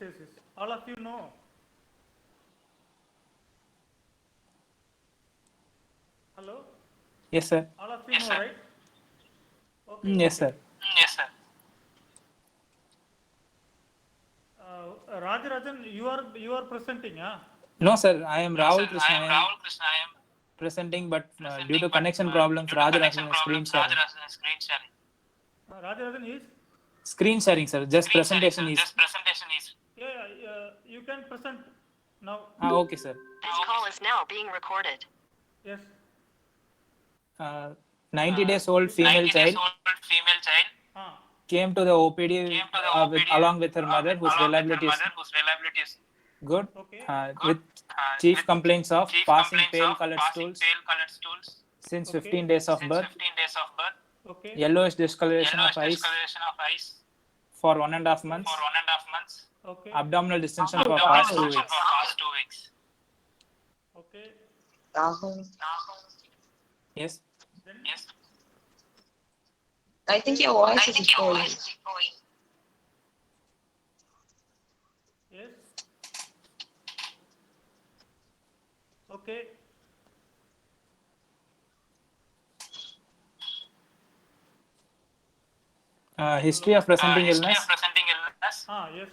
homeostasis. All of you know. Hello? Yes, sir. All of you know, right? Okay. Yes, sir. Yes, sir. Rajarajan, you are presenting, huh? No, sir. I am No, Rahul sir. Krishna. I am Rahul Krishna. I am Presenting, but due presenting, to but connection problems, due to Rajarajan connection is screen problems, sharing. Rajarajan is screen sharing. Rajarajan is? Screen sharing, sir. Just Screen sharing, presentation sir. is. Just presentation is. Yeah, you can present now. Okay, sir. This call is now being recorded. Yes. 90 days old female 90 days child old female child came to the OPD, came to the OPD along with her mother, whose along with her reliability is mother, whose reliability is good, Okay. with good, chief with complaints of chief passing complaints pale of colored passing stools pale colored stools since Okay. 15 days of since birth, 15 days of birth, Okay. yellowish discoloration yellowish of eyes discoloration of eyes for 1.5 months, for 1.5 months, Okay. abdominal distension for abdominal past 2 distension weeks. for past 2 weeks. Okay. Yes. Then Yes. I think your voice is going. yes. Okay. History of presenting History illness. of presenting illness. Yes.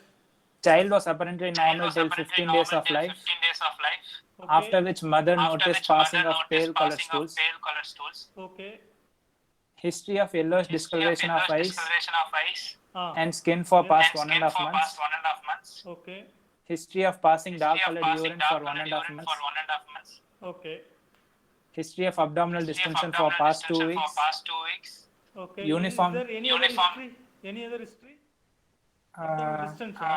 Child was apparently Child normal was till apparently 15 normal days of till life, 15 days of life. Okay. after which mother After noticed which passing mother of noticed pale colored passing of stools. pale colored stools. Okay. History of yellowish History of discoloration of yellowish eyes discoloration of eyes and skin for Yes. past and one skin and a half for months. past 1.5 months. Okay. History of passing History dark of colored passing urine dark for one colored and a half urine months. for 1.5 months. Okay. History of abdominal History of distension for abdominal past 2 distension for weeks. past 2 weeks. Okay. Uniform. Is there any Uniform. other history? Any other history? Uh, Distension.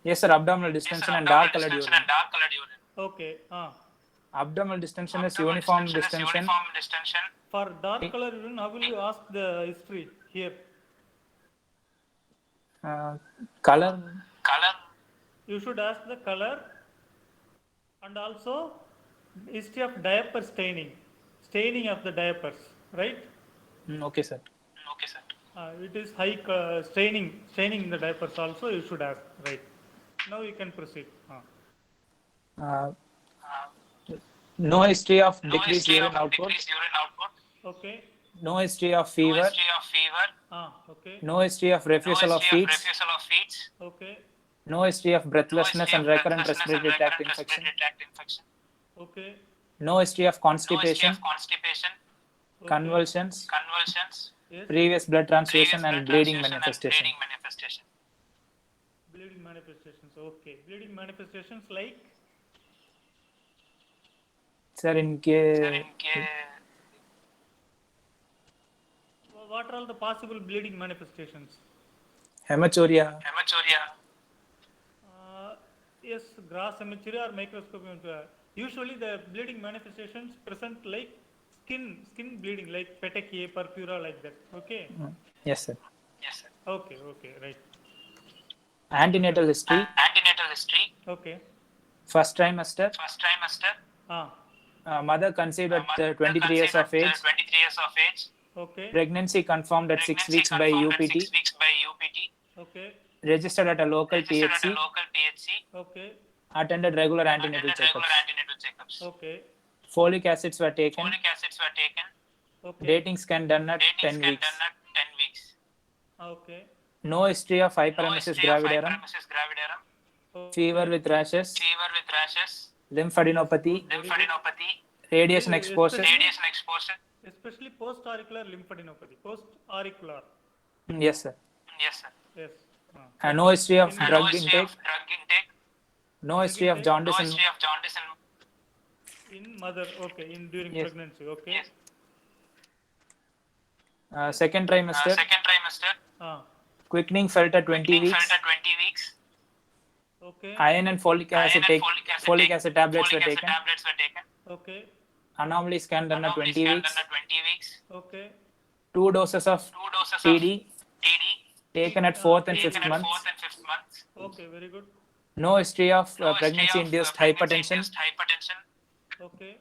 yes, sir. Abdominal Yes, distension sir, and dark abdominal colored distension urine. and dark colored urine. Okay. Abdominal distension is Abdominal uniform distension is distension. uniform distension. For dark color urine, how will you ask the history here? Color. Color. You should ask the color and also history of diaper staining of the diapers, right? Okay, sir. Okay, sir. It is high staining in the diapers also you should ask, right? Now you can proceed. No history of No decreased history urine of output. decreased urine output. Okay. No history of No fever. history of fever. Okay. No history of No refusal of history of feeds. refusal of feeds. Okay. No history of No breathlessness history and of recurrent breathlessness and respiratory tract recurrent infection. respiratory tract infection. Okay. No history of No history constipation, of constipation, Okay. convulsions, convulsions, Yes. previous blood transfusion, previous and blood bleeding transfusion and manifestation. bleeding manifestation. Bleeding manifestations. Okay. Bleeding manifestations like Sir, in Sir, case what are all the possible bleeding manifestations? hematuria, hematuria, Yes, gross hematuria or microscopic hematuria. Usually the bleeding manifestations present like skin bleeding, like petechiae, purpura, like that. Okay. yes, sir. yes, sir. Okay, right. Antenatal history, Antenatal history, Okay. first trimester, first trimester, mother conceived at mother 23 years conceived of at age, 23 years of age, Okay. pregnancy confirmed at 6 pregnancy weeks by confirmed at UPT, 6 weeks by UPT, Okay. registered at a local registered at a PHC, local PHC, Okay. attended regular antenatal attended regular checkups. antenatal checkups. Okay. Folic acids were taken, Folic acids were taken, Okay. dating scan done at dating 10 scan weeks. done at 10 weeks. Okay. No history of No hyperemesis history of gravidarum, hyperemesis gravidarum, Okay. fever with rashes, fever with rashes, lymphadenopathy, lymphadenopathy, radiation exposure. radiation exposure. Especially post-auricular lymphadenopathy. Post-auricular. Yes, sir. Yes, sir. Yes. And no history of And no drug history intake, of drug intake, no history of intake? no jaundice in history of jaundice In mother. Okay. During Yes. pregnancy. Okay. Yes. second trimester, second trimester, quickening felt at 20 quickening weeks, felt at 20 weeks, Okay. iron and folic acid, iron and folic acid tablets folic were acid taken, tablets were taken, Okay. anomaly scan done at anomaly 20 scan weeks, done at 20 weeks, Okay. 2 doses of 2 doses TD of TD taken at 4th and 5th taken at months, 4th and 5th months, Okay. Very good. no history of no history of pregnancy-induced hypertension pregnancy-induced hypertension, Okay.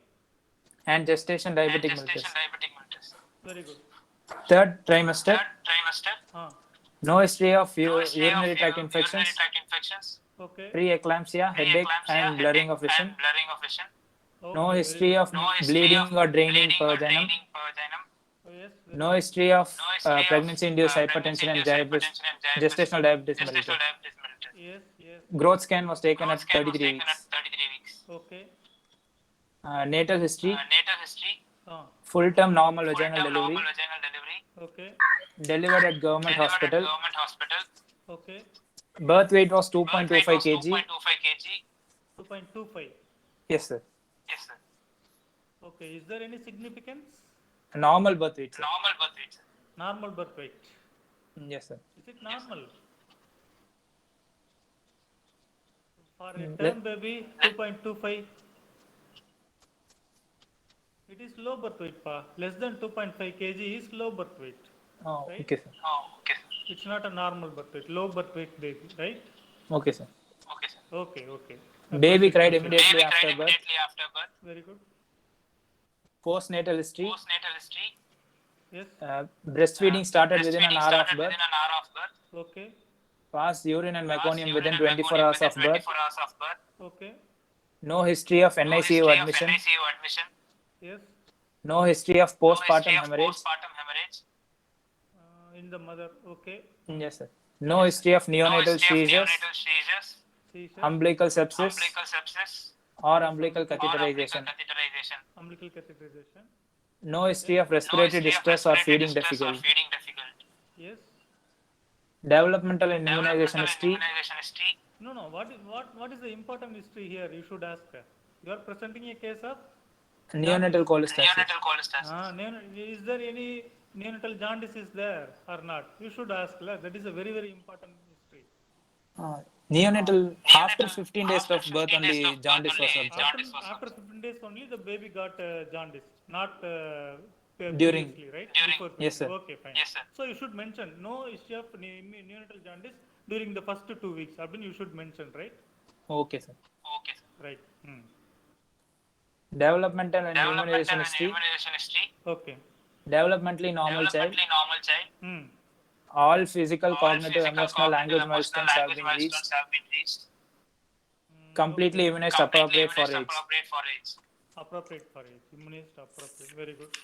and gestation diabetic and mellitus. gestation diabetic mellitus. Very good. Third trimester, Third trimester, No history of No history of urinary tract urinary infections, tract infections. Okay. pre-eclampsia, headache, Preeclampsia, and blurring of headache, vision. and blurring of vision. Okay, No very history good. of No history bleeding of or draining bleeding per or vaginum. draining per vaginum. Oh, yes. Very No good. history of No history pregnancy-induced of hypertension and pregnancy-induced hypertension and gestational diabetes mellitus. gestational diabetes mellitus. Yes, yes. Growth scan was taken Growth at scan was 33 taken weeks. at 33 weeks. Okay. Natal history, Natal history, Ah, full-term normal vaginal full-term delivery, normal vaginal delivery, okay. delivered at government delivered hospital. at government hospital. Okay. Birth weight was Birth weight 2.25 was kg. 2.25 kg. 2.25. Yes, sir. Yes, sir. Okay. Is there any significance? Normal birth weight, sir. Normal birth weight, sir. Normal birth weight. Yes, sir. Is it normal? For a Mm, term baby, 2.25. It is low birth weight, pa. Less than 2.5 kg is low birth weight. Oh, Right. okay, sir. Oh, okay, sir. It's not a normal birth weight. Low birth weight baby, right? Okay, sir. Okay, sir. Okay, okay. Baby Proceed, cried proceed. immediately Baby after cried birth. immediately after birth. Very good. Postnatal history, Yes. Postnatal history. breastfeeding started within an Breastfeeding hour of started birth. within an hour of birth. Okay. Passed urine and Passed meconium urine within and 24 meconium hours within of birth. 24 hours of birth. Okay. No history of No NICU history of admission. NICU admission. Yes. No history of No postpartum history of hemorrhage. postpartum hemorrhage. In the mother. Okay. Yes, sir. No history of No neonatal history of seizures, neonatal seizures. Seizure. umbilical sepsis, Umbilical sepsis. or umbilical Or umbilical catheterization. catheterization. Umbilical catheterization. No history of No respiratory history of distress or respiratory feeding distress or difficulty. feeding difficulty. Yes. Developmental and immunization Developmental and history. immunization history. No, no. What is the important history here? You should ask. You are presenting a case of Neonatal cholestasis. Neonatal cholestasis. Is there any neonatal jaundice is there or not? You should ask. That is a very, very important history. Neonatal, after 15 days After of birth 15 days only of birth jaundice was only observed. jaundice was After 15 days only the baby got jaundice, not During. previously, right? During. Before Yes, sir. Okay, fine. Yes, sir. So you should mention no issue of neonatal jaundice during the first 2 weeks. Abhin, you should mention, right? Okay, sir. Okay, sir. Right. Developmental and immunization Developmental and history. immunization history. Okay. Developmentally normal child. Developmentally normal child. All physical, All cognitive, physical, emotional, cognitive, language emotional, milestones have language been reached. milestones have been reached. Completely immunized, Completely appropriate for immunized, age. appropriate for age. Appropriate for age. Immunized, appropriate. Very good.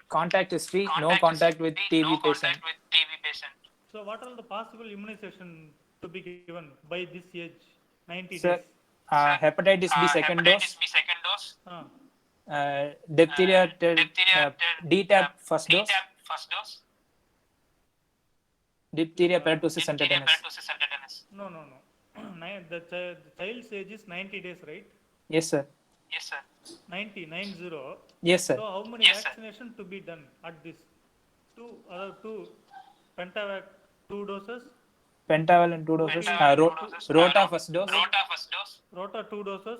Contact history, no contact with history, TB no patient. contact with TB patient. So what are the possible immunization to be given by this age? 90 Sir, days. hepatitis B second Hepatitis dose, B second dose. diphtheria, Diphtheria, DTaP first dose, DTaP first dose. diphtheria, pertussis, and Diphtheria, tetanus. pertussis, and tetanus. No. The child's age is 90 days, right? Yes, sir. Yes, sir. 90. Yes, sir. So how many Yes, sir. vaccination to be done at this? Two pentavac 2 doses, Pentavalent 2 doses, Pentavalent two doses, rota first dose, Rota first dose. rota 2 doses.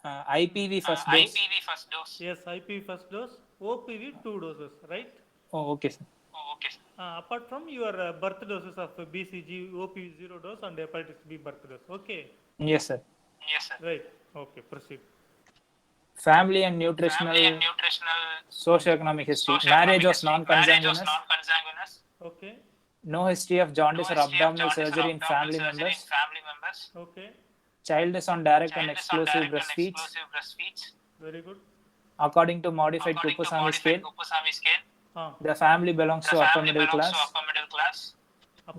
IPV first dose. IPV first dose. Yes, IPV first dose, OPV 2 doses, right? Oh, okay, sir. Oh, okay, sir. Apart from your birth doses of BCG, OPV 0 dose and hepatitis B birth dose. Okay, Yes, sir. Yes, sir. right. Okay, proceed. Family and nutritional, Family and nutritional socioeconomic history. socioeconomic Marriage was history. Marriage was non-consanguineous. non-consanguineous. Okay, No history of jaundice No or history of abdominal jaundice or surgery in abdominal family surgery members. in family members. okay, Child is on direct and Child is on exclusive direct and breastfeeds exclusive breastfeeds. very good. according to modified According to Kupusamy modified scale. Kupusamy scale, The family belongs the to upper family middle belongs class. to upper middle class.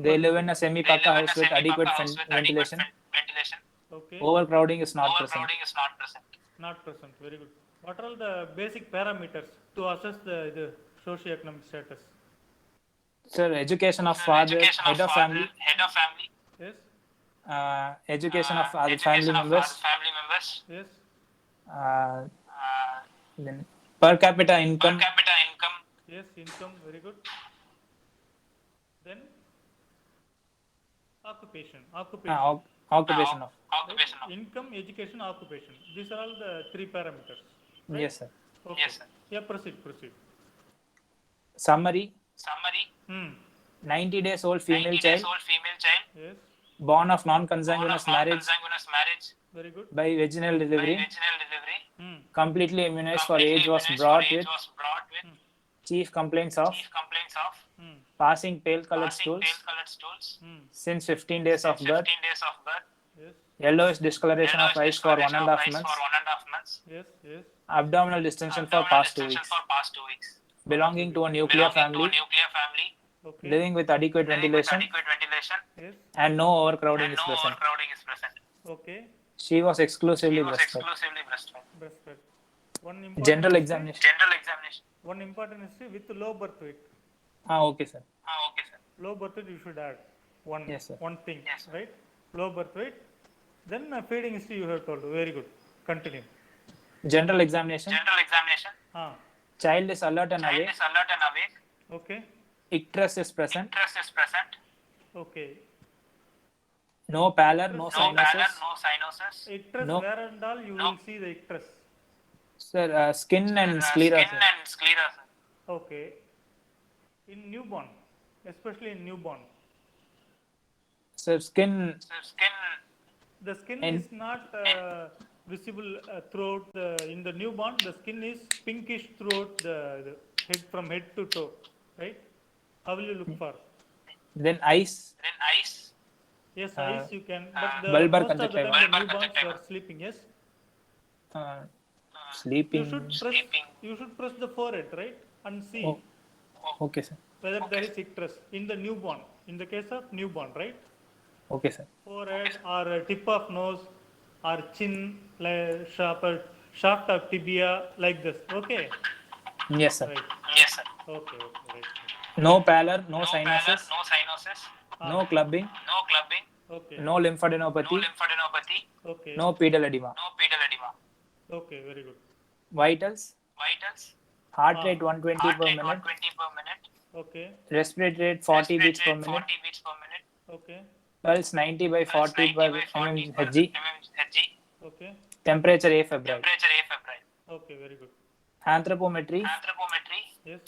They live in a They semi-paka live in house a with adequate semi-paka house with adequate ventilation. ventilation. Okay, Overcrowding is not present. Overcrowding is not present. not present. Very good. What are the basic parameters to assess the socioeconomic status? Sir, education of So father, education head of father, family, head of family, Yes, education of other education family of members, other family members, yes, then per capita per income, capita income, yes, income. Very good. Then occupation. occupation of. occupation of. Income, education, occupation. These are all the 3 parameters. Yes, sir. Okay. Yes, sir. Yeah, proceed. Summary: Summary: 90 days old female 90 child, days old female child, Yes, born of born non-consanguineous of marriage non-consanguineous marriage very good. by vaginal by delivery, vaginal delivery, completely immunized for completely age was immunized brought for age with was brought with chief complaints of chief complaints of passing pale colored Passing stools pale colored stools. since 15 days of birth, 15 days of birth. Yes, yellowish discoloration of Yellowish eyes for discoloration 1.5 of eyes months, for 1.5 months. yes, yes. abdominal distension for Abdominal past 2 distension weeks, for past 2 weeks. belonging to a nuclear Belonging to a family, nuclear family. Okay. living with adequate Living with ventilation, adequate ventilation. Yes. and no overcrowding And is no present. overcrowding is present. Okay. She was exclusively She was breastfed. exclusively breastfed. Breastfed. One important General history- examination. General examination. One important history with low birth weight. Okay, sir. Okay, sir. Low birth weight you should add. One. Yes, sir. One thing. Yes, sir. Right. Low birth weight. Then feeding history you have told. Very good. Continue. General examination. General examination. Ah. Child is alert and Child awake. is alert and awake. Okay. Icterus is present. Interest is present. Okay. No pallor, no No cyanosis. pallor, no cyanosis. Icterus, No. where and all you No. will see the icterus. Sir, skin and sclera. Skin Sir. and sclera. Sir. Okay. In newborn, especially in newborn, Sir, skin. So skin the skin And- is not visible throughout the, in the newborn. The skin is pinkish throughout the head from head to toe, right? How will you look for? Then eyes. then eyes. Yes, eyes you can, but the bulbar most of the conjunctiva. time the Bulbar newborns conjunctiva. are sleeping. Yes, Uh, you sleeping. should press. Sleeping. You should press the forehead, right, and see Oh. Okay, sir. whether there is icterus in the newborn. In the case of newborn, right? Okay, sir. Forehead or tip of nose or chin, like shaft of tibia, like this. Okay, Yes, sir. right. Yes, sir. Okay, okay, right. No pallor, no No cyanosis, pallor, no cyanosis. no clubbing, No clubbing. Okay, no lymphadenopathy, No lymphadenopathy. okay, no pedal edema. No pedal edema. okay, very good. Vitals, Vitals. heart rate 120 Heart per rate minute, 120 per minute. Okay, respiratory rate 40 beats per Respiratory rate minute, 40 beats per minute. okay, pulse 90 by Pulse 40 90 per by 40 per mmHg, mmHg. okay, temperature afebrile, Temperature afebrile. okay, very good. anthropometry, Anthropometry. Yes,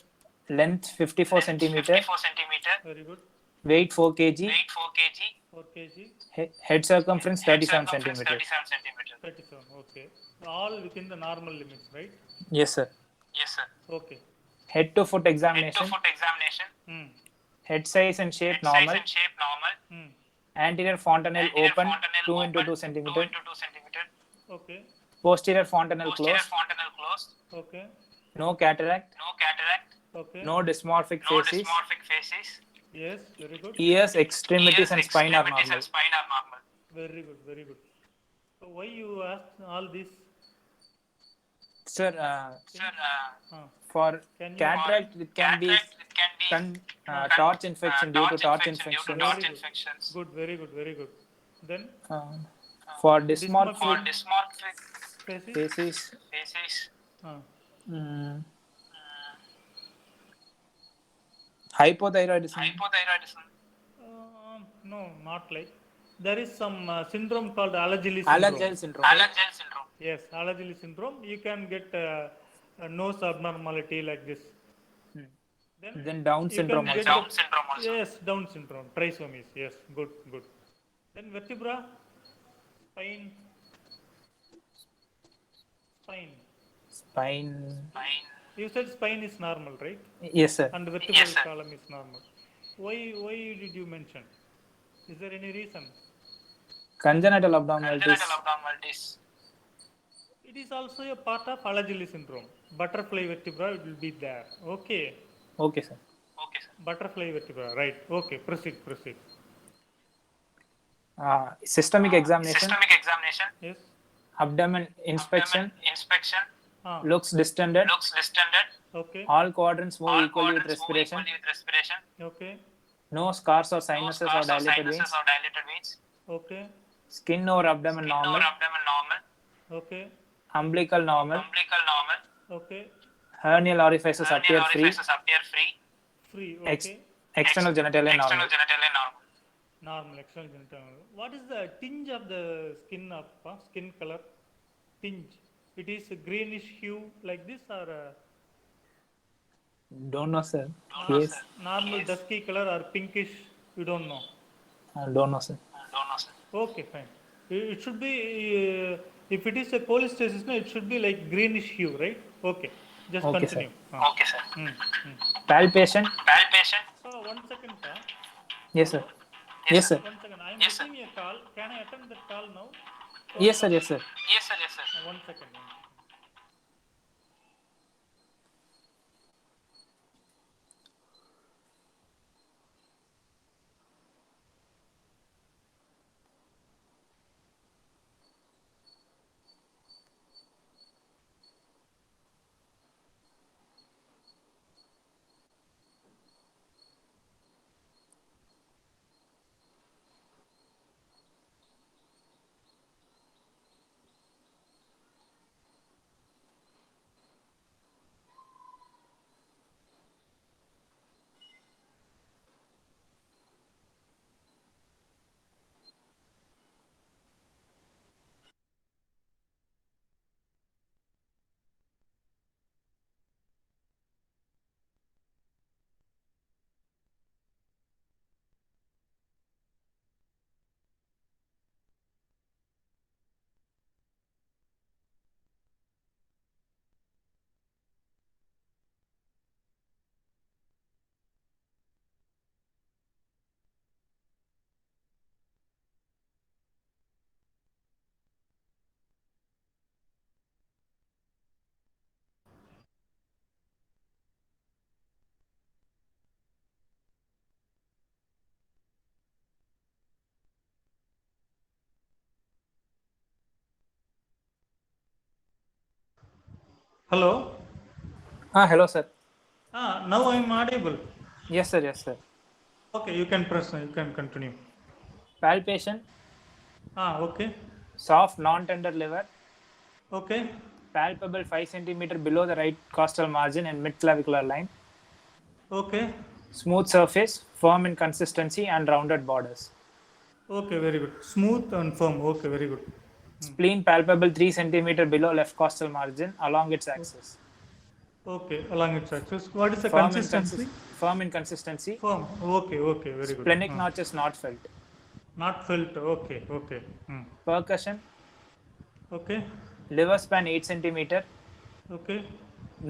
length 54 centimeter, 54 centimeter. very good. weight 4 kg, Weight 4 kg. 4 kg, head circumference Head 37 circumference centimeter. 37 centimeter. 37. Okay, all within the normal limits, right? Yes, sir. Yes, sir. Okay. Head to foot Head to examination, foot examination. Hmm. head size and shape Head size normal, and shape normal. Hmm. anterior fontanelle Anterior open fontanelle 2 into open, 2 2 centimeter, into 2 centimeter. Okay. posterior fontanelle Posterior closed, fontanelle closed. Okay. no cataract, No cataract. Okay. no dysmorphic No faces, dysmorphic faces. Yes, very good. ears, extremities Ears, and spine are extremities normal. and spine are normal. Very good, very good. So why you asked all this? Sir, Sir, for Can you- cataract it can be cataract, it can be torch infection due to torch due to infection. torch Very good. infections. Good, very good, very good. Then For For dysmorphic dysmorphic faces. faces, faces, mm, hypothyroidism, hypothyroidism. No, not like. There is some syndrome called Alagille syndrome. Alagille syndrome. Alagille syndrome. Yes, Alagille syndrome. You can get a nose abnormality like this. Then Down you syndrome can get also. Down syndrome also. Yes, Down syndrome, trisomies. Yes, good, good. Then vertebra, spine, spine. Spine. Spine. You said spine is normal, right? Yes, sir. And vertebral Yes, sir. column is normal. Why did you mention? Is there any reason? Congenital abnormalities. Congenital abnormalities. It is also a part of Alagille syndrome. Butterfly vertebra it will be there. Okay. Okay, sir. Okay, sir. Butterfly vertebra, right. Okay, proceed, proceed. Systemic examination, Systemic examination. Yes. abdomen inspection, Abdomen inspection. looks distended, Looks distended. Okay, all quadrants move All equally with quadrants move respiration, equally with respiration. okay, no scars or No sinuses or scars or dilated sinuses veins, or dilated veins. okay, skin over abdomen Skin normal, over abdomen normal. okay, umbilical normal, Umbilical normal. okay. hernial orifices Hernial appear free, orifices appear free. Free, Ex- okay. external genitalia External normal. genitalia normal. Normal, external genital. What is the tinge of the skin of skin color? Tinge. It is a greenish hue like this or Don't know, sir. Yes, normal dusky color or pinkish? You don't know. don't know, sir. Don't know, sir. Okay, fine. It should be, if it is a cholestasis, no, it should be like greenish hue, right? Okay, just Okay, continue. Okay, sir. Hmm, hmm. Palpation, Palpation. 1 second, sir. Yes, sir. Yes, sir. 1 second. I am Yes, sir. receiving a call. Can I attend that call now? Yes, sir. Yes, sir. Yes, sir. Yes, sir. 1 second. Hello. Hello, sir. Now I am audible. Yes, sir. Yes, sir. Okay, you can press. You can continue. Palpation, Okay. soft, non-tender liver, Okay. palpable 5 centimeter below the right costal margin and mid-clavicular line, Okay. smooth surface, firm in consistency and rounded borders. Okay, very good. Smooth and firm. Okay, very good. Spleen palpable 3 centimeter below left costal margin along its axis. Okay, along its axis. What is the Firm in, consistency? firm in consistency. Firm. Okay, okay, very good. Splenic notches not felt. Not felt. Okay, okay. Percussion, Okay, liver span 8 centimeter, okay.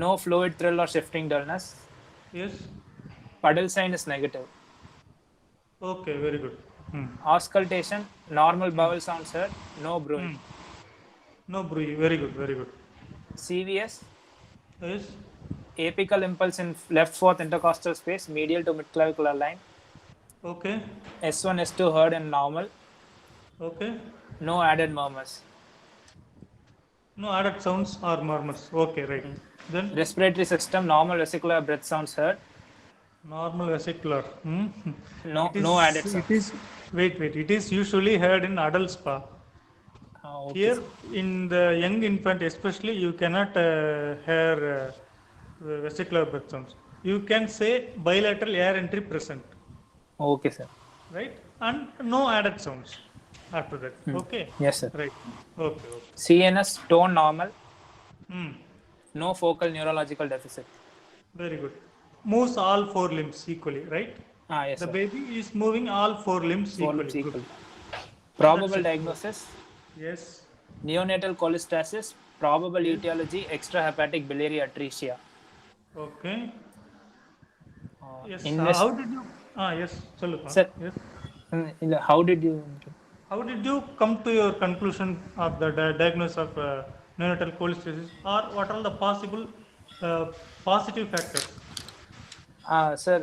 no fluid thrill or shifting dullness. Yes. Puddle sign is negative. Okay, very good. Auscultation, normal bowel sounds heard, no bruit. No bruit. Very good, very good. CVS, Yes. apical impulse in left fourth intercostal space, medial to midclavicular line. Okay, S1, S2 heard and normal, okay. no added murmurs. No added sounds or murmurs. Okay, right. Then Respiratory system, normal vesicular breath sounds heard, normal vesicular. no added sounds. It is. Wait. It is usually heard in adult spa. Okay. Here in the young infant, especially, you cannot hear vesicular breath sounds. You can say bilateral air entry present, Okay, sir. right? And no added sounds after that. Okay. Yes, sir. Right. Okay. CNS, tone normal, Hmm. no focal neurological deficit. Very good. Moves all four limbs equally, right? Yes, The sir. baby is moving all four limbs Four equally. limbs Good. equal. Probable diagnosis, Yes. neonatal cholestasis, probable etiology, extrahepatic biliary atresia. Okay. Yes. Invest- How did you? Yes. Sollupa. Sir. Yes. How did you? How did you come to your conclusion of the diagnosis of neonatal cholestasis, or what are the possible positive factors? Sir,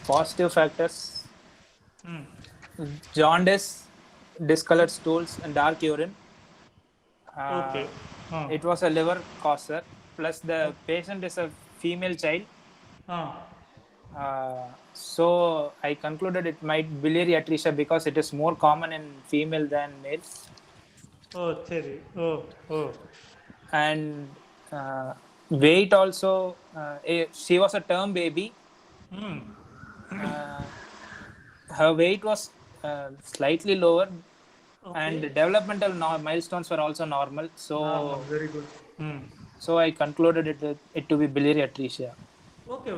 positive factors, jaundice, discolored stools, and dark urine. Okay. It was a liver cause, sir. Plus, the patient is a female child. So I concluded it might biliary atresia because it is more common in female than males. Oh, cherry. Oh. And weight also, she was a term baby. Her weight was slightly lower, and developmental milestones were also normal. So Very good. so I concluded it to be biliary atresia. Okay.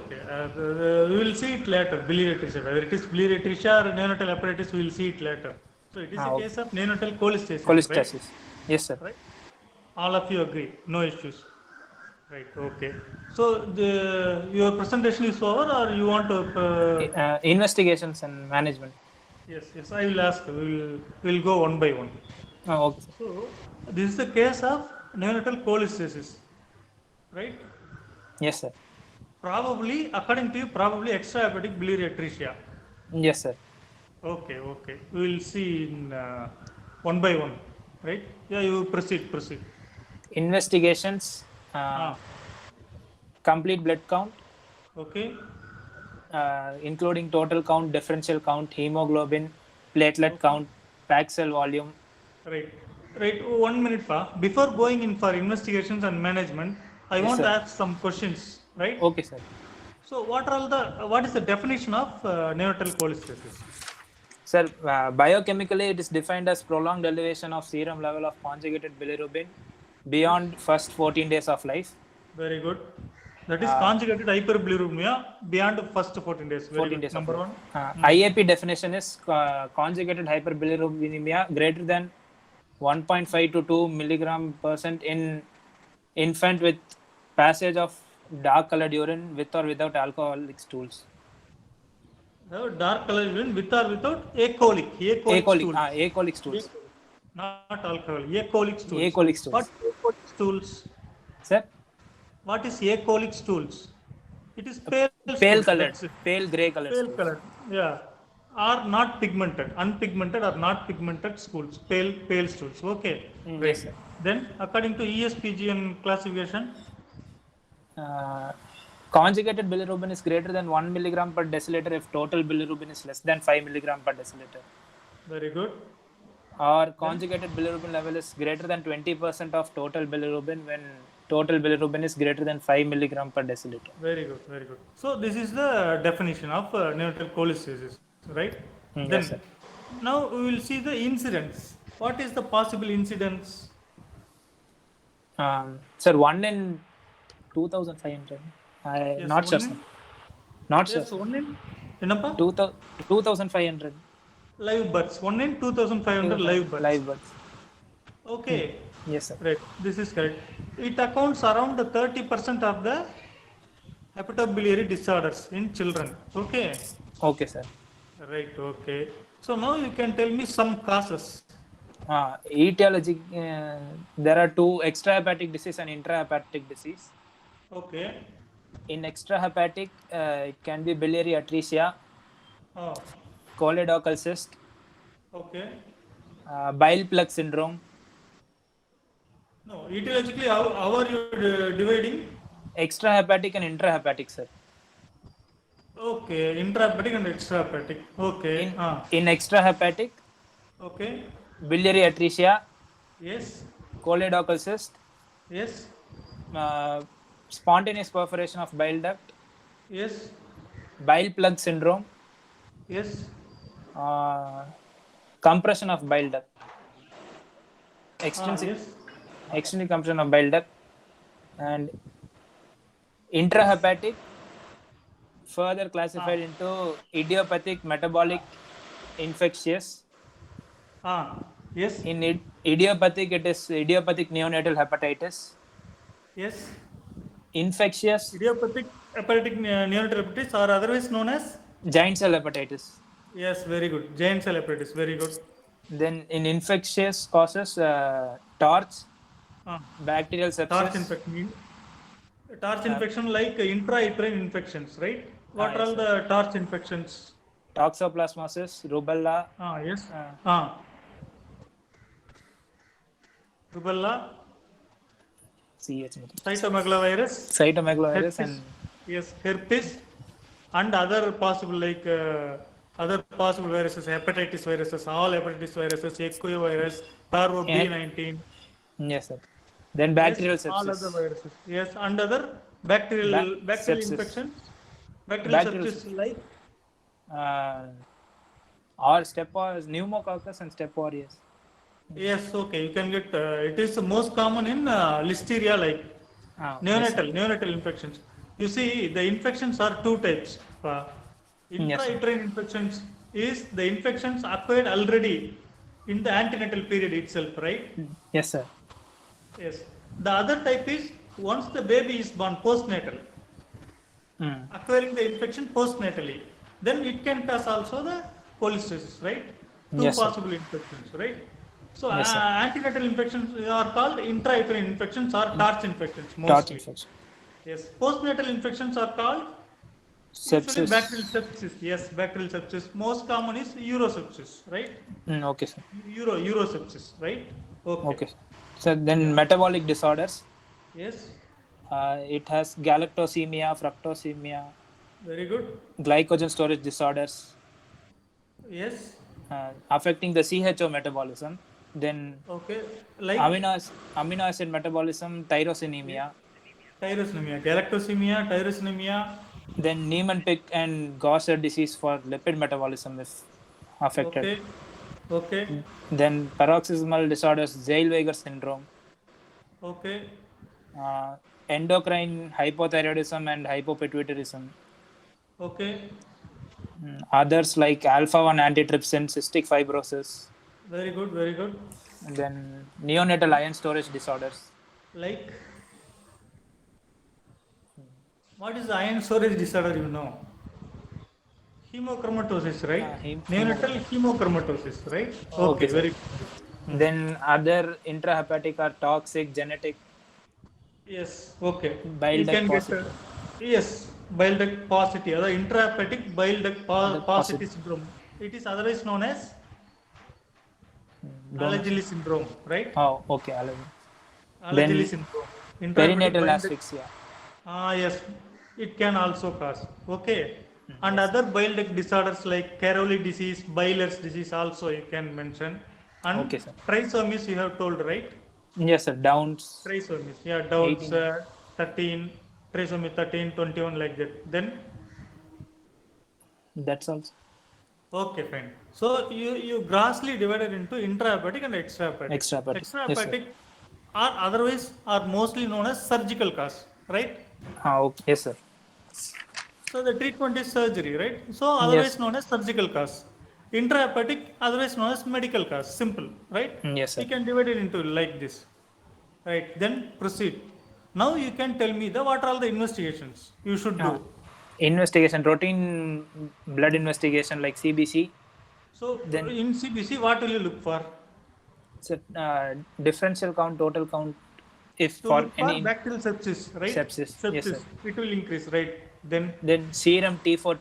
We will see it later. Biliary atresia. Whether it is biliary atresia or neonatal apparatus, we will see it later. So it is a case of neonatal cholestasis. Cholestasis. Right? Yes, sir. Right? All of you agree. No issues. Right. Okay. So your presentation is over, or you want to? Investigations and management. Yes. Yes. I will ask. We'll go one by one. Okay. So this is the case of neonatal cholestasis, right? Yes, sir. Probably, according to you, probably extrahepatic biliary atresia. Yes, sir. Okay. Okay. We will see in one by one, right? Yeah. You proceed. Proceed. Investigations, Ah. complete blood count, Okay. including total count, differential count, hemoglobin, platelet count, pack cell volume. Right. Right. 1 minute, pa. Before going in for investigations and management, I Yes, want to sir. ask some questions, right? Okay, sir. So, what is the definition of neonatal cholestasis? Sir, biochemically, it is defined as prolonged elevation of serum level of conjugated bilirubin beyond first 14 days of life. Very good. That is conjugated hyperbilirubinemia beyond the first 14 days. Very 14 good. days Number of one. life. IAP definition is conjugated hyperbilirubinemia greater than 1.5 to 2 milligram percent in infant with passage of dark colored urine with or without alcoholic stools. Dark color urine with or without acholic. Acholic stools. Not alcohol. Acholic stools. Acholic stools. What acholic stools? Sir, What is acholic stools? It is pale pale stools, colored, that's it. pale gray colored Pale stools. color, yeah, are not pigmented, unpigmented or not pigmented stools, pale stools. Okay, Yes, sir. then according to ESPGN classification, Conjugated bilirubin is greater than 1 milligram per deciliter if total bilirubin is less than 5 milligram per deciliter. very good. Or conjugated bilirubin level is greater than 20% of total bilirubin when total bilirubin is greater than 5 milligram per deciliter. Very good, very good. So this is the definition of neonatal cholestasis, right? Then Yes, sir. now we will see the incidence. What is the possible incidence? Sir, 1 in 2,500. Yes, Not sure, one sir. in- Not sure. Yes, one in என்னப்பா? 2,500 Live births. 1 in 2,500 live births. live births. Okay. Yes, sir. Right, this is correct. It accounts around the 30% of the hepatobiliary disorders in children. Okay, Okay, sir. right, okay. So now you can tell me some causes. Etiology, there are two: extrahepatic disease and intrahepatic disease. Okay. In extrahepatic, it can be biliary atresia, Oh, choledochal cyst, okay. bile plug syndrome, No, etiologically, how are you dividing? extrahepatic and intrahepatic, sir. Okay, intrahepatic and extrahepatic. Okay. In extrahepatic, Okay. biliary atresia, Yes. choledochal cyst, Yes. spontaneous perforation of bile duct, Yes. bile plug syndrome, Yes. compression of bile duct, extrinsic Yes. compression of bile duct, and intrahepatic further classified into idiopathic metabolic infectious. Yes. In idiopathic, it is idiopathic neonatal hepatitis. Yes. Infectious, Idiopathic hepatic neonatal hepatitis, or otherwise known as. giant cell hepatitis. Yes, very good. Giant cell hepatitis, very good. Then in infectious causes, torch, bacterial Torch sepsis, infection. Torch infection like intrauterine infections, right? What are yes, all the torch infections? toxoplasmosis, rubella, Yes. Rubella, CH, cytomegalovirus, cytomegalovirus, herpes, and yes, herpes, and other possible like other possible viruses, hepatitis viruses, all hepatitis viruses, equiovirus, parvo B19. yes, sir. Then bacterial Yes, all sepsis. other viruses. Yes, and other bacterial sepsis. infections. Bacterial Bacterial sepsis like Or step aureus, pneumococcus and step aureus. yes, okay. You can get it is the most common in listeria like neonatal infections. You see, the infections are two types. Intrauterine infections is the infections acquired already in the antenatal period itself, right? Yes, sir. Yes. The other type is once the baby is born postnatal, acquiring the infection postnatally, then it can cause also the cholestasis, right? Two Yes, sir. possible infections, right? So Yes, sir. antenatal infections are called intrauterine infections or torch infections Torch mostly. infection. Yes, postnatal infections are called usually Sepsis. bacterial sepsis. Yes, bacterial sepsis. Most common is urosepsis, right? Okay, sir. Urosepsis, right? Okay, sir. So then metabolic disorders. Yes, It has galactosemia, fructosemia, very good. glycogen storage disorders, Yes, affecting the CHO metabolism. Then okay. Like amino acid metabolism, tyrosinemia. tyrosinemia, galactosemia, tyrosinemia. Then Niemann-Pick and Gaucher disease for lipid metabolism if affected. Okay, okay, Then paroxysmal disorders, Zellweger syndrome, okay, endocrine hypothyroidism and hypopituitarism. okay. Others like alpha-1 antitrypsin, cystic fibrosis, Very good, very good. and then neonatal iron storage disorders. Like, what is the iron storage disorder? You know, hemochromatosis, right? Neonatal hemochromatosis, right? Okay, sir. very. Then other intrahepatic or toxic genetic Yes, okay. bile You duct can get paucity. yes, bile duct paucity, or intrahepatic bile duct paucity paucity. syndrome. It is otherwise known as Alagille syndrome, right? Oh, okay. Alagille syndrome. Intrahepatic Perinatal bile duct- asphyxia. Yes, it can also cause. Okay. And other bile duct disorders like Caroli disease, Byler's disease also you can mention. And Okay, sir. trisomies you have told, right? Yes, sir. Downs. Trisomies. Yeah, Downs 18. 13, trisomy 13, 21 like that. Then, That's also okay, fine. So you grossly divided into intrahepatic and extrahepatic. Extrahepatic. Extrahepatic are otherwise are mostly known as surgical cause, right? okay. Yes, sir. So the treatment is surgery, right? So otherwise known as surgical cause. Intrahepatic, otherwise known as medical cause. Simple, right? Yes, sir. You can divide it into like this, right? Then proceed. Now you can tell me what are all the investigations you should do. Investigation, routine blood investigation like CBC. So in CBC, what will you look for? So, differential count, total count. If To for look for any bacterial sepsis, right? Sepsis, yes, sir. It will increase, right? Then then serum T4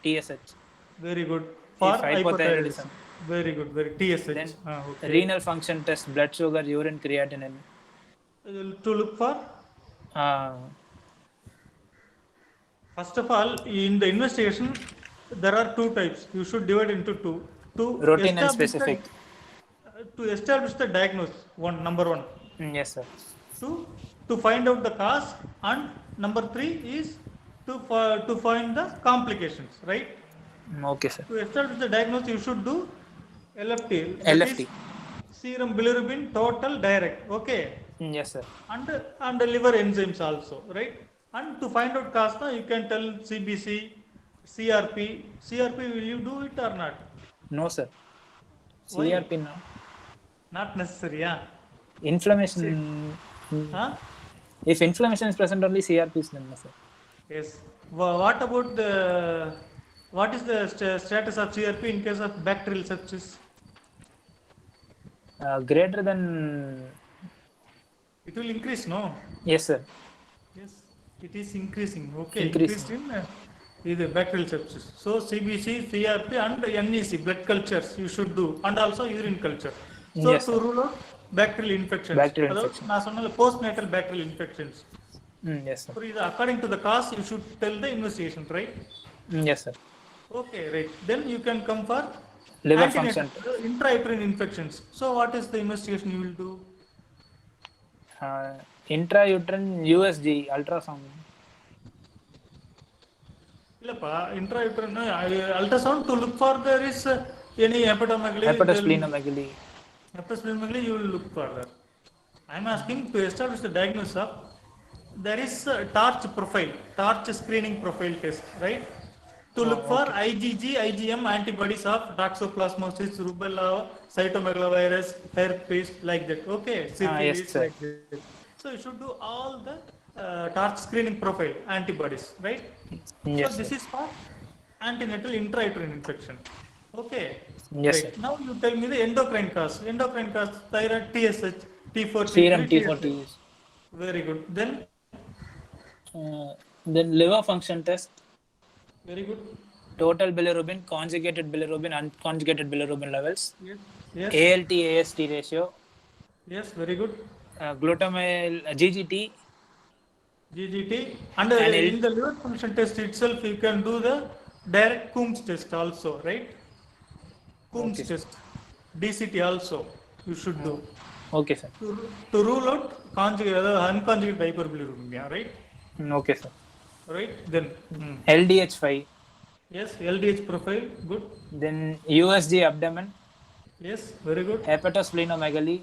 TSH. very good for If hypothyroidism. Very good, very TSH. Then Okay. renal function test, blood sugar, urine creatinine. To look for, first of all, in the investigation, there are two types. You should divide into two. To routine and establish specific. To establish the diagnosis, number one. Yes, sir. Two, to find out the cause, and number three is to find the complications, right? Okay, sir. To establish the diagnosis, you should do LFT. that LFT. is serum bilirubin total direct, okay, Yes, sir. and the liver enzymes also, right? And to find out cause, you can tell CBC, CRP. CRP, will you do it or not? No, sir. Why? CRP no. Not necessary, yeah. Inflammation. Huh? If inflammation is present, only CRP is done, sir. Yes. What about what is the status of CRP in case of bacterial sepsis? Greater than. It will increase, no? Yes, sir. Yes, it is increasing. Okay, Increasing. increased in the bacterial sepsis. So CBC, CRP, and NEC blood cultures you should do, and also urine culture. So Yes, to sir. rule out bacterial infections. Bacterial அதாவது infection. நான் சொன்ன postnatal bacterial infections. Yes, sir. So according to the cause, you should tell the investigation, right? Yes, sir. Okay, right. Then you can come for Liver antenatal, function. intrauterine infections. So what is the investigation you will do? Intrauterine USG ultrasound. இல்லப்பா intrauterine ultrasound to look for there is any hepatomegaly. Hepatosplenomegaly. Hepatosplenomegaly you will look for that. I am asking to establish the diagnosis of there is a torch screening profile test, right? To look for IgG, IgM antibodies of toxoplasmosis, rubella, cytomegalovirus, herpes, like that. Okay, syphilis, yes, sir. like that. So you should do all the torch screening profile antibodies, right? Yes, So this sir. is for antenatal intrauterine infection. Okay. Yes, Right. sir. Now you tell me the endocrine cause. Endocrine cause thyroid, TSH, T4, Serum T3, T4 TSH. Ts. Very good. Then Then liver function test, very good. total bilirubin, conjugated bilirubin, unconjugated bilirubin levels, Yes. Yes. ALT AST ratio, Yes. Very good. glutamyl GGT, GGT. And and in the liver function test itself, you can do the direct Coombs test also, right? Coombs Okay, sir. test. DCT also you should do Okay, sir. to rule out conjugate, unconjugated hyperbilirubinemia, right? Okay, sir. Right. Then LDH5, yes, LDH profile, good. then USG abdomen, Yes, very good. hepatosplenomegaly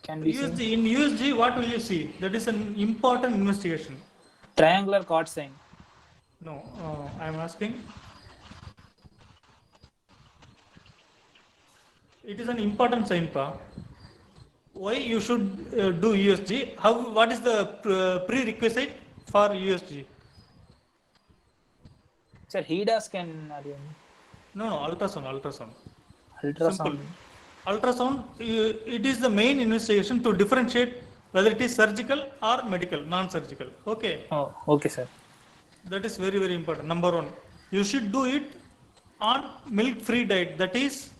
can be USG, seen, in USG, what will you see? That is an important investigation. triangular cord sign. No, I am asking. It is an important sign, pa. Why you should do USG? How? What is the prerequisite for USG? Sir, HEDAS can No, ultrasound, ultrasound. ultrasound. Simple. Ultrasound, it is the main investigation to differentiate whether it is surgical or medical, non-surgical. Okay, Oh, okay, sir. that is very, very important. Number one, you should do it on milk-free diet. That is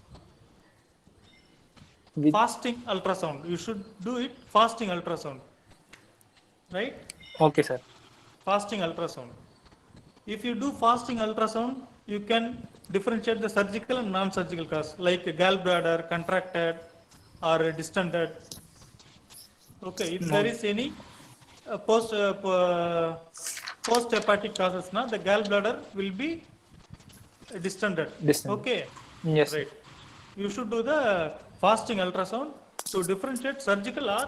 With, fasting ultrasound. You should do it fasting ultrasound, right? okay, sir. Fasting ultrasound. If you do fasting ultrasound, you can differentiate the surgical and non-surgical cause like gallbladder, contracted or distended. Okay, if there is any post-hepatic causes, now the gallbladder will be distended. Distended. Okay, Yes, sir. right. You should do the fasting ultrasound to differentiate surgical or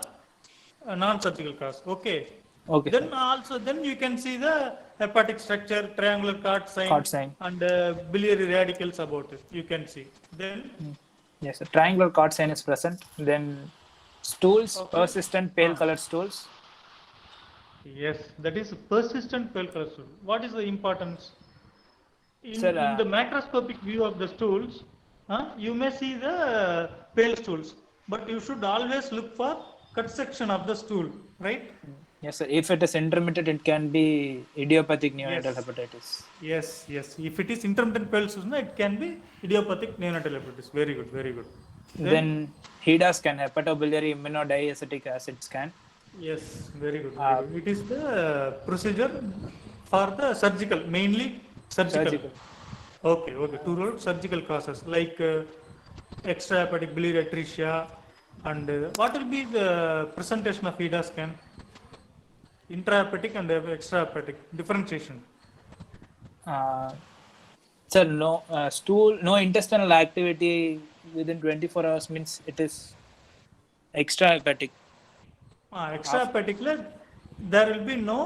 non-surgical cause. Okay. Okay, Then sir. also, then you can see the hepatic structure, triangular cord sign, and biliary radicals about it. You can see. Then Yes, sir. Triangular cord sign is present. Then stools, persistent pale colored stools. yes, that is persistent pale color stool. What is the importance? Sir, In the macroscopic view of the stools, you may see the pale stools, but you should always look for cut section of the stool, right? Yes, sir. If it is intermittent, it can be idiopathic neonatal Yes. hepatitis. Yes, yes. If it is intermittent pale stools, it can be idiopathic neonatal hepatitis. Very good, very good. Then HEDA scan, hepatobiliary immunodiacetic acid scan. Yes, very good. Very good. It is the procedure for the surgical, mainly surgical. Surgical. Okay, okay. To rule surgical causes like extrahepatic biliary atresia, and what will be the presentation of HEDA scan? Intrahepatic and extrahepatic differentiation. Sir, no stool, no intestinal activity within 24 hours means it is extrahepatic. Extrahepatic, there will be no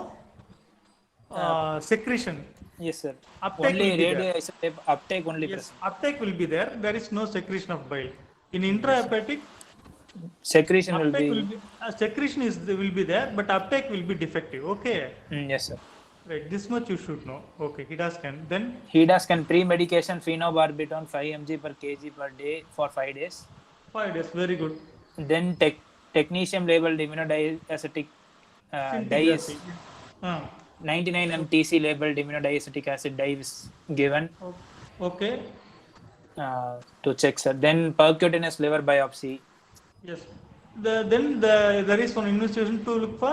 secretion. Yes, sir. Uptake Only will be there. radioisotope uptake only Yes, present. uptake will be there. There is no secretion of bile. In intrahepatic, Secretion will uptake be. secretion will be there, but uptake will be defective. Okay, Yes, sir. right. This much you should know. Okay, HEDA scan. Then HEDA scan pre-medication phenobarbital 5 mg per kg per day for 5 days. 5 days. Very good. Then technetium labeled immunodiacetic dye is Ah, 99 mTC labeled immunodiacetic acid dye is given okay. to check, sir. Then percutaneous liver biopsy. Yes. There is one investigation to look for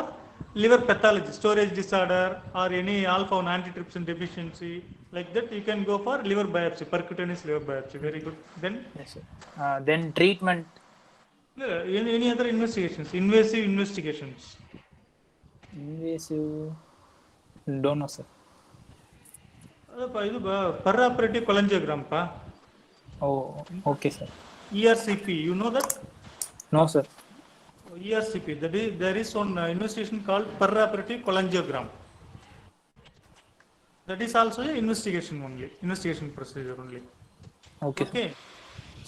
liver pathology, storage disorder, or any alpha-1 antitrypsin deficiency. Like that, you can go for liver biopsy, percutaneous liver biopsy. Very good. Then, Yes, sir. Then treatment. any other investigations? Invasive investigations. Invasive. Don't know, sir. ಇದು ಪರಾಪರೇಟಿವ್ ಕೊಲಂಜಿಯೋಗ್ರಾಮ್ ಪಾ. Oh, okay, sir. ERCP, you know that? No, sir. ERCP, there is one investigation called perioperative cholangiogram. That is also an investigation only, investigation procedure only. Okay. Okay.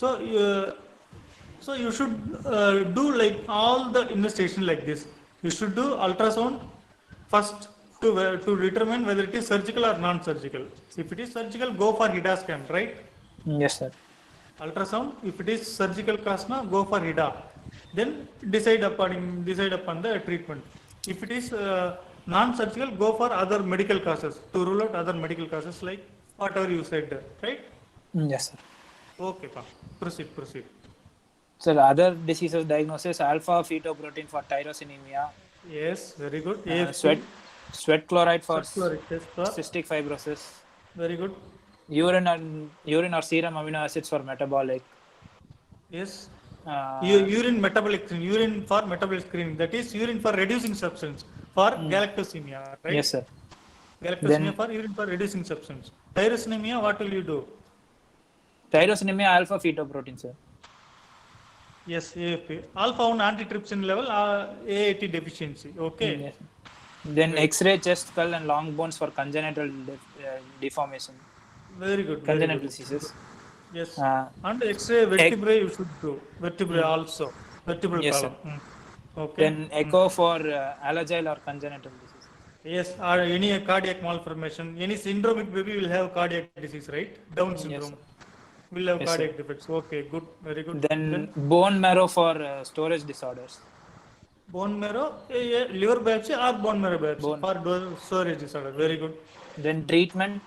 So you should do like all the investigation like this. You should do ultrasound, first to determine whether it is surgical or non-surgical. If it is surgical, go for HIDA scan, right? Yes, sir. Ultrasound. If it is surgical Krasna, go for HIDA. Then decide upon the treatment. If it is non-surgical, go for other medical causes to rule out other medical causes like whatever you said, right? Yes, sir. Okay, pa. Proceed. So the other diseases diagnosis: alpha fetoprotein for tyrosinemia, Yes, very good. AFP, sweat chloride for chloride test for cystic fibrosis, very good. urine or serum amino acids for metabolic. Yes. Uh, Urine metabolic screening, urine for metabolic screening. That is urine for reducing substance for galactosemia, right? Yes, sir. Galactosemia for urine for reducing substance. Tyrosinemia, what will you do? Tyrosinemia alpha fetoprotein, sir. Yes, AFP. All found antitrypsin level, AAT deficiency. Okay. Yes. Then X-ray chest, skull, and long bones for congenital deformation, Very good. Very congenital good. diseases. Yes. Uh, And X-ray vertebrae you should do. Vertebrae also. Vertebral Yes, column. Okay. Then echo for alagile or congenital disease. Yes. Or any cardiac malformation, any syndromic baby will have cardiac disease, right? Down syndrome will have Yes, cardiac defects. Okay. Good. Very good. Then bone marrow for storage disorders. Bone marrow, liver biopsy or bone marrow biopsy for storage disorder. Very good. Then treatment,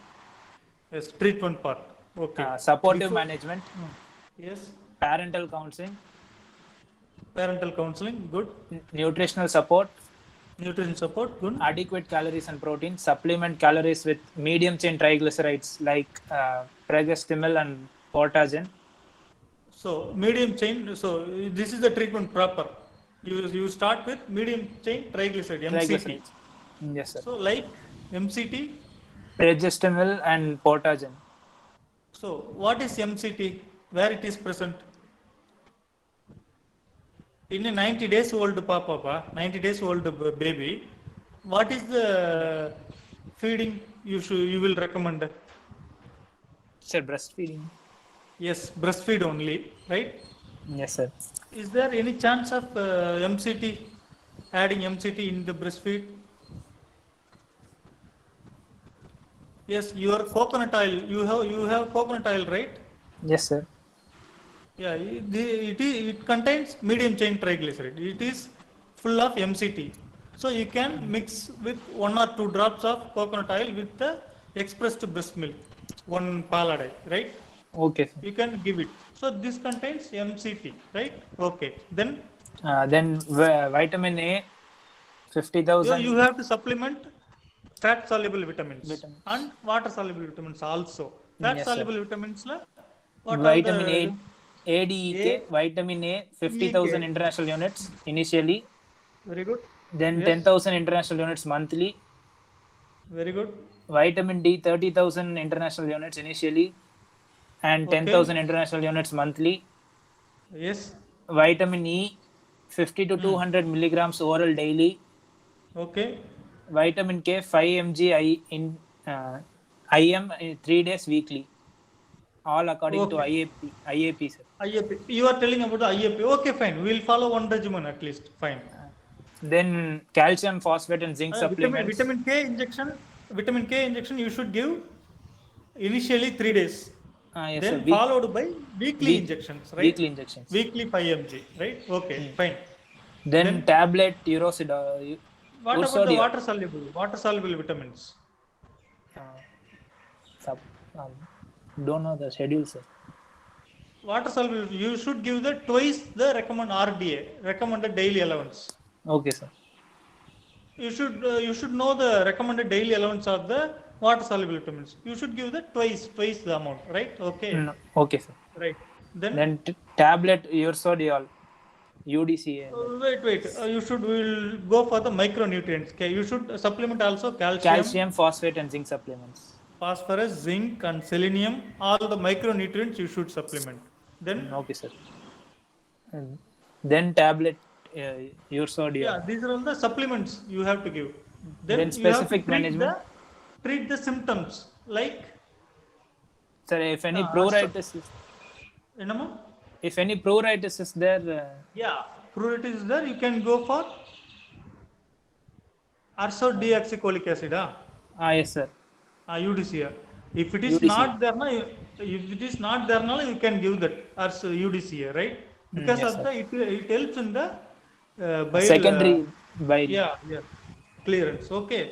Yes, treatment part. Okay. supportive management, Yes, parental counseling, parental counseling. Good. nutritional support, Nutrition support. Good. adequate calories and protein, supplement calories with medium chain triglycerides like pregastimel and portagen. So medium chain. So this is the treatment proper. You start with medium chain triglyceride MCT. Triglycerides. Yes, sir. So like MCT. Pregastimel and portagen. So what is MCT? Where it is present? In a 90 days old papa, 90 days old baby, what is the feeding you will recommend? Sir, breastfeeding. Yes, breastfeed only, right? Yes, sir. Is there any chance of MCT, adding MCT in the breastfeed? Yes, your coconut oil, you have coconut oil, right? Yes, sir. Yeah, it contains medium chain triglyceride. It is full of MCT. So you can mix with 1 or 2 drops of coconut oil with the expressed breast milk, 1 paladai, right? Okay, sir. You can give it. So this contains MCT, right? Okay. Then Vitamin A, 50,000. you have to supplement fat soluble vitamins Vitamin. and water soluble vitamins also. Fat Yes, soluble vitamins la what Vitamin are A, ADEK, Vitamin A, 50,000 international units initially, Very good. then 10,000 international units monthly. Very good. Vitamin D, 30,000 international units initially, and 10,000 international units monthly. Yes. Vitamin E, 50 to 200 milligrams oral daily. Okay. Vitamin K, 5 mg IM 3 days weekly. All according to IAP, sir. IAP. You are telling about the IAP. Okay, fine. We will follow one regimen at least. Fine. Then calcium, phosphate, and zinc supplements. Vitamin K injection you should give initially 3 days. Yes, Then sir. followed by weekly injections, right? Weekly injections. Weekly 5 mg, right? Okay, fine. Then tablet urosida. What about the water soluble vitamins? Don't know the schedule, sir. Water soluble, you should give the twice the recommended daily allowance. Okay, sir. You should know the recommended daily allowance of the water soluble vitamins. You should give the twice the amount, right? Okay. No. Okay, sir. Right. Then tablet ursodiol, UDCA. Wait. We will go for the micronutrients. Okay. You should supplement also Calcium, phosphate, and zinc supplements. phosphorus, zinc, and selenium. All the micronutrients you should supplement. Then Okay, sir. Then tablet ursodiol. yeah, these are all the supplements you have to give. Then you have to specific management. treat the symptoms like Sir, if any pruritus is, enema. if any pruritus is there, Yeah, pruritus is there. You can go for ursodeoxycholic acid, Yes, sir. UDCA. If it is UDCA. not there, na, if it is not there, na, you can give that as UDCA, right? Because yes, of sir. the it helps in the bile, Secondary bile. yeah, clearance. Okay.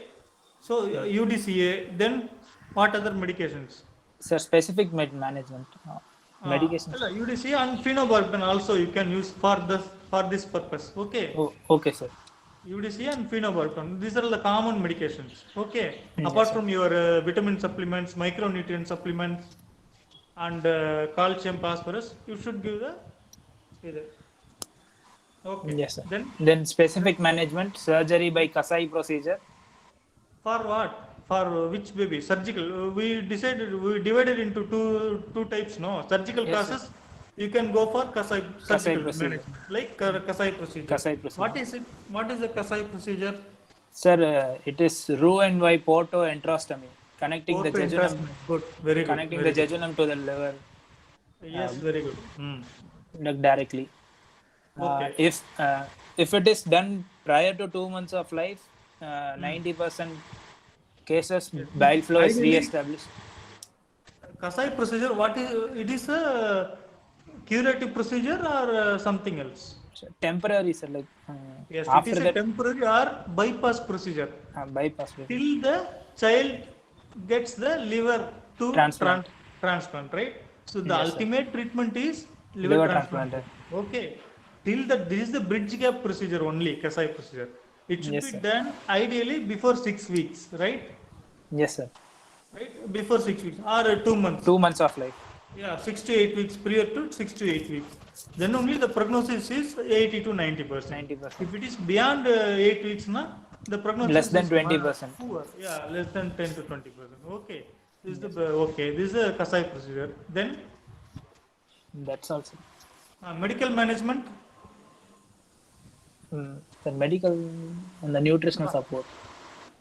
So UDCA. Then what other medications? Sir, specific management. Medications. UDCA and phenobarbital also you can use for this purpose. Okay. Oh, okay, sir. UDCA and phenobarbital. These are the common medications. Okay. Yes, Apart sir. from your vitamin supplements, micronutrient supplements, and calcium, phosphorus, you should give the either. Okay. Yes, sir. Then Then specific management, surgery by Kasai procedure. for what? For which baby? Surgical. We divided into two types. No, surgical Yes, causes. You can go for Kasai surgical procedure. management, like Kasai procedure. Kasai procedure. What is it? What is the Kasai procedure? Sir, it is Roux-en-Y portoenterostomy, connecting the Portal jejunum, investment. Good. Very good. connecting Very the jejunum to the liver good. Yes, very good. like directly. Okay. If it is done prior to 2 months of life, 90% cases bile flow is Ideally- re-established. Kasai procedure. What is it? Is a curative procedure or something else? So, temporary, sir, like Yes, it after is a that temporary or bypass procedure bypass. till the child gets the liver to Transplant. transplant, right? So the Yes, sir. ultimate treatment is liver Liver transplant. Okay. Till that, this is the bridge gap procedure only, Kasai procedure. It should Yes, be sir. done ideally before 6 weeks, right? Yes, sir. Right? Before 6 weeks or 2 months. 2 months of life. Yeah, 6 to 8 weeks, prior to 6 to 8 weeks. Then only the prognosis is 80 to 90%. 90%. If it is beyond 8 weeks, na, the prognosis Less than is 20%. poor. Yeah, less than 10 to 20%. Okay. This is the okay. This is a Kasai procedure. Then That's also medical management. the medical and the nutritional support.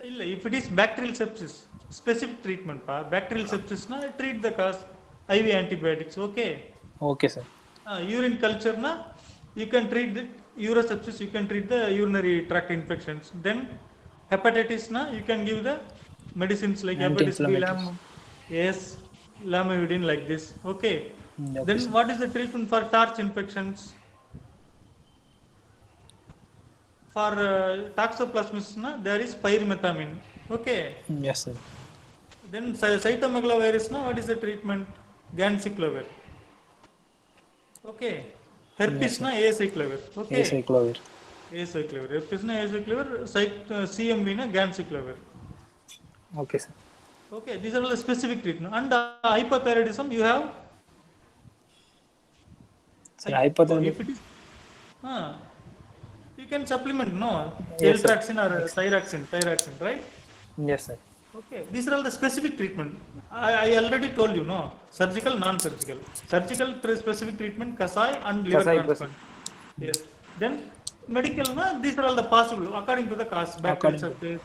If it is bacterial sepsis, specific treatment. Bacterial sepsis, na, treat the cause. IV antibiotics. Okay. Okay, sir. Urine culture, na, you can treat the urosepsis, you can treat the urinary tract infections. Then hepatitis, na, you can give the medicines like hepatitis B, yes, lamivudine, like this. Okay. Okay, Then sir. what is the treatment for torch infections? For toxoplasmosis, na, there is pyrimethamine. Okay. Yes, sir. Then cytomegalovirus, na, what is the treatment? Ganciclovir. Okay. Herpes, na, acyclovir. Okay. Acyclovir. Acyclovir. Herpes, na, acyclovir. CMV, na, ganciclovir. Okay, sir. Okay. These are all the specific treatment. And hypothyroidism, you have. Sir, hypothyroid. If it is, you can supplement, no, Yes, sir. L-traxin or thyroxine, right? Yes, sir. Okay, these are all the specific treatment. I already told you, no, surgical, non-surgical. Surgical specific treatment, Kasai and liver Kasai transplant. Yes. Then medical, no, these are all the possible according to the cause. Bacterial sepsis,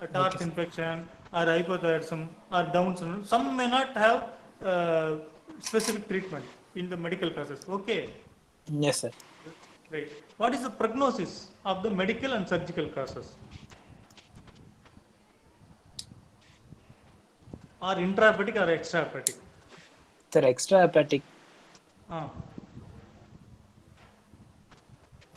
a torch infection, or hypothyroidism, or Down syndrome. Some may not have specific treatment in the medical causes. Okay. Yes, sir. Right. What is the prognosis of the medical and surgical causes? Or intrahepatic or extrahepatic? Sir, extrahepatic.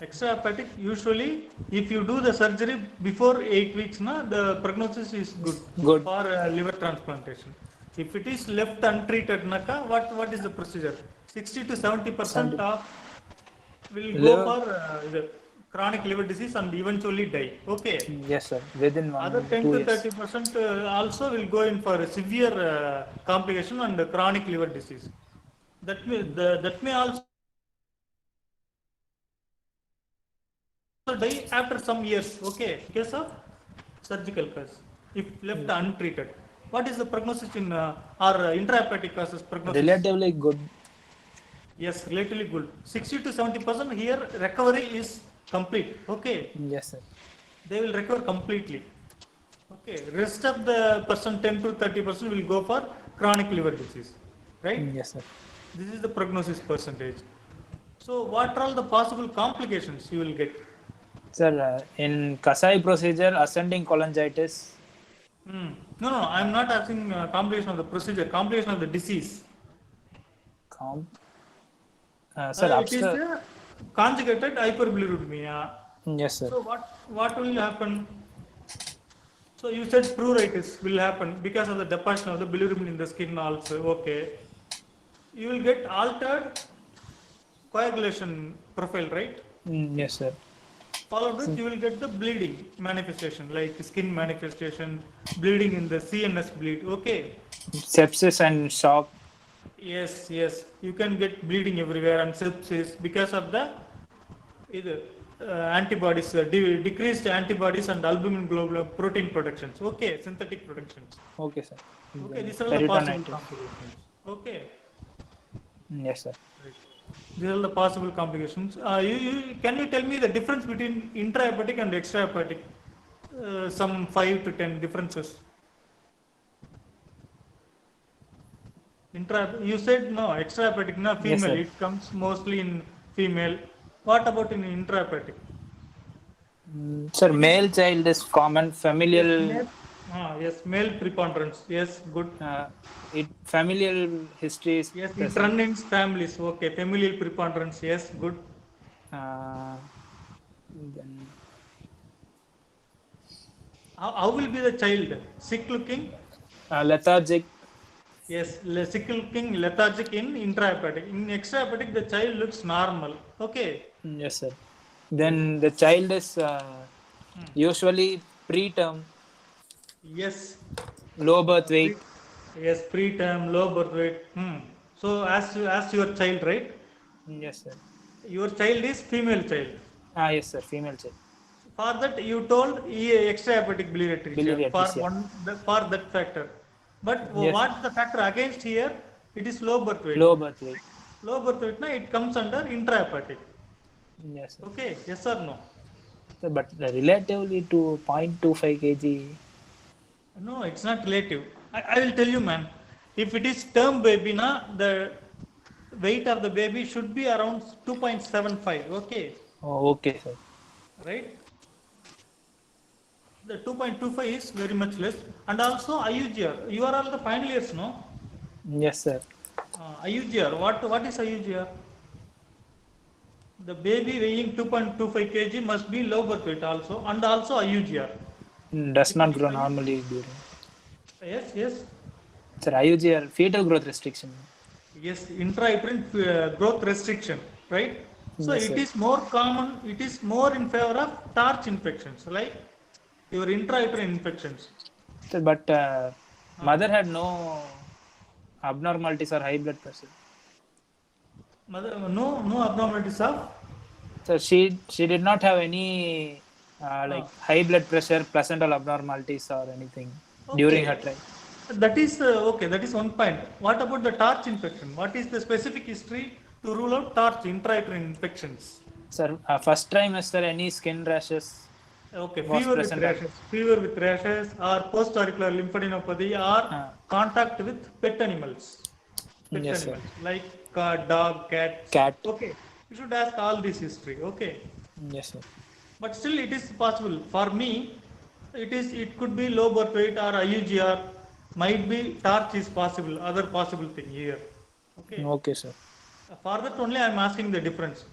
Extrahepatic, usually, if you do the surgery before 8 weeks, na, the prognosis is good, Good. for liver transplantation. If it is left untreated, naka, what is the procedure? 60 to 70% of will go Liver- for the chronic liver disease and eventually die. Okay. Yes, sir. Within Other 1 10 2 to years. 30% also will go in for a severe complication and chronic liver disease. That may also die after some years. Okay, in case of surgical cause, if left untreated. What is the prognosis in or intrahepatic causes prognosis? Relatively good. Yes, relatively good. 60 to 70% here recovery is complete. Okay, Yes, sir. they will recover completely. Okay, rest of the person 10 to 30% will go for chronic liver disease, right? Yes, sir. This is the prognosis percentage. So what are all the possible complications you will get? Sir, in Kasai procedure, ascending cholangitis. No, I'm not asking complication of the procedure, complication of the disease. Com- Sir, It is a conjugated hyperbilirubinemia. yes, sir. So what will happen? So you said pruritus will happen because of the deposition of the bilirubin in the skin also. Okay. You will get altered coagulation profile, right? Yes, sir. Followed with you will get the bleeding manifestation like skin manifestation, bleeding in the CNS bleed. Okay. Sepsis and shock. Yes, you can get bleeding everywhere and sepsis because of the either antibodies, decreased antibodies and albumin globulin protein productions. Okay, synthetic productions. Okay, sir. Okay, these are the possible Peritonitis. complications. Okay, Yes, sir. these are the possible complications. Can you tell me the difference between intrahepatic and extrahepatic? Some 5 to 10 differences. You said no, extrahepatic, no, female. Yes, sir. It comes mostly in female. What about in intrahepatic? Sir, male child is common. Familial. Yes, male preponderance. Yes, good. Familial history is Yes, it present. run in families. Okay, familial preponderance. Yes, good. Then How will be the child? Sick looking? lethargic. Yes, sick looking, lethargic in intrahepatic. In extrahepatic, the child looks normal. Okay. Yes, sir. Then the child is usually preterm, Yes. low birth weight. Yes, preterm, low birth weight. So as your child, right? Yes, sir. Your child is female child. Yes, sir. Female child. For that, you told extrahepatic biliary atresia for that factor. But Yes. what the factor against here? It is low birth weight. Low birth weight. Low birth weight, it comes under intrahepatic. Yes, sir. Okay, yes or no? Sir, but relatively to 0.25 kg. No, it's not relative. I will tell you, man. If it is term baby, the weight of the baby should be around 2.75. Okay, Oh, okay, sir. right? The 2.25 is very much less. And also IUGR. You are all the final years, no? Yes, sir. IUGR. What is IUGR? The baby weighing 2.25 kg must be low birth weight also, and also IUGR. Does not grow normally during. Yes. Sir, IUGR, fetal growth restriction. Yes, intrauterine growth restriction, right? So Yes, it sir. is more common, it is more in favor of TARCH infections, like your intrauterine infections. Sir, but mother had no abnormalities or high blood pressure. No abnormalities of? So she did not have any high blood pressure, placental abnormalities or anything during her trial. That is okay. That is one point. What about the TARCH infection? What is the specific history to rule out TARCH intrauterine infections? Sir, first trimester, any skin rashes? Okay, Was fever with rashes, or post-auricular lymphadenopathy, or contact with pet animals. Yes, sir. Like dog, cat. Cat. Okay, you should ask all this history. Okay, Yes, sir. but still it is possible. For me, it could be low birth weight or IUGR. Might be TARCH is possible. Other possible thing here. Okay. Okay, sir. For that only I am asking the difference.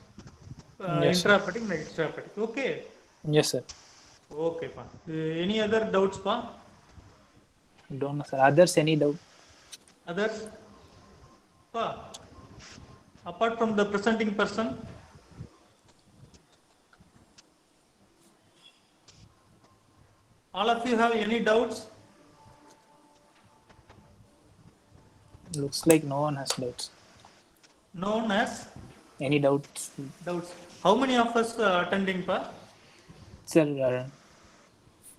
Yes, sir. Intrahepatic and extrahepatic. Okay. Yes, sir. Okay, pa. Any other doubts, pa? Don't know, sir. Others, any doubt? Others? Pa. Apart from the presenting person, all of you have any doubts? Looks like no one has doubts. Known as Any doubts? doubts. How many of us attending, pa? Sir,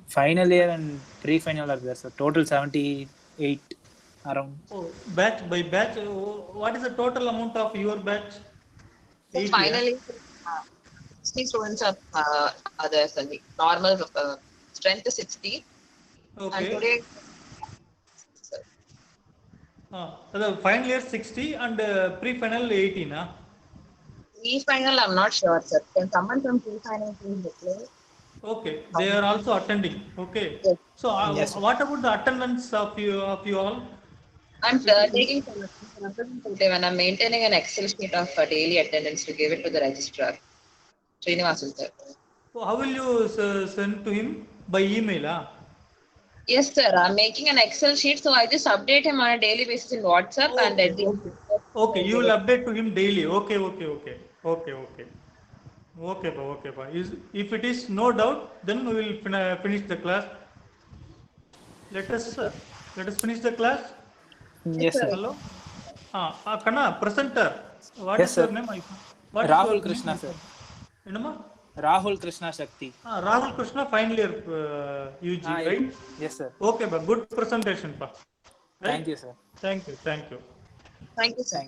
final year and pre-final are there, sir. Total 78 around. Oh, batch by batch. What is the total amount of your batch? So 80, finally, 60 students are there. So the normal strength is 60. And Okay. today, The final year 60 and pre-final 18. E-final, I'm not sure, sir. Can someone from E-final please reply? Okay, they are also attending. Okay. Yes. So Yes, sir. what about the attendance of you all? I'm taking some representative and I'm maintaining an Excel sheet of daily attendance to give it to the registrar. Srinivasan, sir. So how will you send to him by email? Yes, sir. I'm making an Excel sheet, so I just update him on a daily basis in WhatsApp and Okay, at the okay. Okay, you will update to him daily. Okay, okay, okay. Okay, okay. Okay, pa, okay, pa. If it is no doubt, then we will finish the class. Let us finish the class. Yes, sir. Hello. Kana presenter. What Yes, is your sir. name? What is Rahul your Krishna, name? sir. Enama? Rahul Krishna Shakti. Rahul Krishna, final year UG, right? Yes, sir. Okay, pa. Good presentation, pa. Right? Thank you, sir. Thank you. Thank you. Thank you, sir.